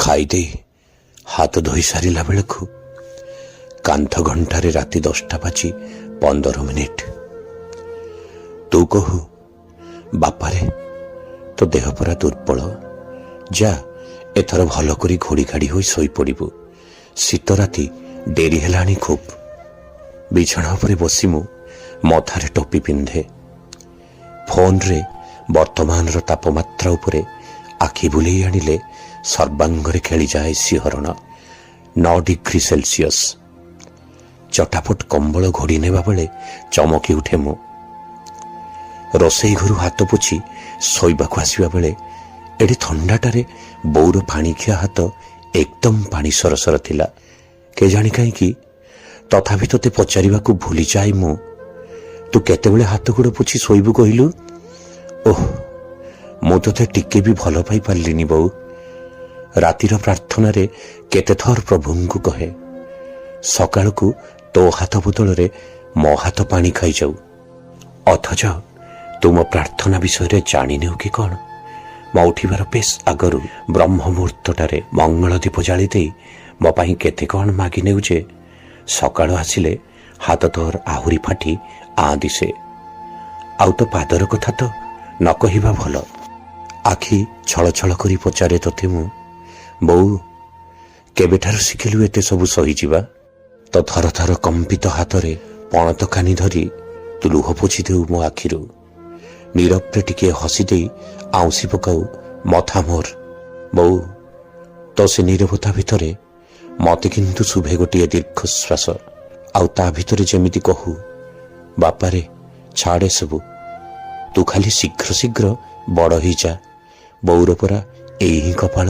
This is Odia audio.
ଖାଇଦେଇ ହାତ ଧୋଇ ସାରିଲା ବେଳକୁ କାନ୍ଥ ଘଣ୍ଟାରେ ରାତି 10ଟା ବାଜି 15 ମିନିଟ୍। ତୁ କହୁ, ବାପାରେ ତୋ ଦେହ ପରା ଦୁର୍ବଳ, ଯା ଏଥର ଭଲ କରି ଘୋଡ଼ି ଘାଡ଼ି ହୋଇ ଶୋଇପଡ଼ିବୁ, ଶୀତ ରାତି ଡେରି ହେଲାଣି ଖୁବ୍। ବିଛଣା ଉପରେ ବସି ମୁଁ ମଥାରେ ଟୋପି ପିନ୍ଧେ। ଫୋନରେ ବର୍ତ୍ତମାନର ତାପମାତ୍ରା ଉପରେ ଆଖି ବୁଲେଇ ଆଣିଲେ ସର୍ବାଙ୍ଗରେ ଖେଳିଯାଏ ଶିହରଣ। 9 ଡିଗ୍ରୀ ସେଲସିୟସ୍। ଚଟାପଟ କମ୍ବଳ ଘୋଡ଼ି ନେବା ବେଳେ ଚମକି ଉଠେ ମୁଁ। ରୋଷେଇ ଘରୁ ହାତ ପୋଛି ଶୋଇବାକୁ ଆସିବା ବେଳେ ଏଠି ଥଣ୍ଡାଟାରେ ବୋଉର ପାଣିଖିଆ ହାତ ଏକଦମ ପାଣି ସରସର ଥିଲା। କେଜାଣି କାହିଁକି ତଥାପି ତୋତେ ପଚାରିବାକୁ ଭୁଲିଯାଏ ମୁଁ, ତୁ କେତେବେଳେ ହାତ ଗୋଡ଼ ପୋଛି ଶୋଇବୁ କହିଲୁ? ଓହ, ମୁଁ ତୋତେ ଟିକେ ବି ଭଲ ପାଇ ପାରିଲିନି ବୋଉ। ରାତିର ପ୍ରାର୍ଥନାରେ କେତେଥର ପ୍ରଭୁଙ୍କୁ କହେ, ସକାଳକୁ ତୋ ହାତ ବଦଳରେ ମୋ ହାତ ପାଣି ଖାଇଯାଉ। ଅଥଚ ତୁ ମୋ ପ୍ରାର୍ଥନା ବିଷୟରେ ଜାଣିନେଉ କି କ'ଣ? ମୋ ଉଠିବାର ବେଶ ଆଗରୁ ବ୍ରହ୍ମ ମୁହୂର୍ତ୍ତଟାରେ ମଙ୍ଗଳ ଦୀପ ଜାଳି ଦେଇ ମୋ ପାଇଁ କେତେ କ'ଣ ମାଗି ନେଉ ଯେ ସକାଳ ଆସିଲେ ହାତ ତୋର ଆହୁରି ଫାଟି ଆଁ ଦିଶେ। ଆଉ ତୋ ପାଦର କଥା ତ ନ କହିବା ଭଲ। ଆଖି ଛଳଛଳ କରି ପଚାରେ ତୋତେ ମୁଁ, ବୋଉ କେବେଠାରୁ ଶିଖିଲୁ ଏତେ ସବୁ ସହିଯିବା? ତ ଥର ଥର କମ୍ପିତ ହାତରେ ପଣତ କାନି ଧରି ତୁ ଲୁହ ପୋଛି ଦେଉ ମୋ ଆଖିରୁ। ନୀରବରେ ଟିକେ ହସି ଦେଇ ଆଉଁସି ପକାଉ ମଥା ମୋର। ବୋଉ ତ ସେ ନୀରବତା ଭିତରେ ମତେ କିନ୍ତୁ ଶୁଭେ ଗୋଟିଏ ଦୀର୍ଘଶ୍ୱାସ। ଆଉ ତା ଭିତରେ ଯେମିତି କହୁ, ବାପାରେ ଛାଡ଼େ ସବୁ, ତୁ ଖାଲି ଶୀଘ୍ର ଶୀଘ୍ର ବଡ଼ ହେଇଯା। ବୋଉର ପରା ଏଇ ହିଁ କପାଳ।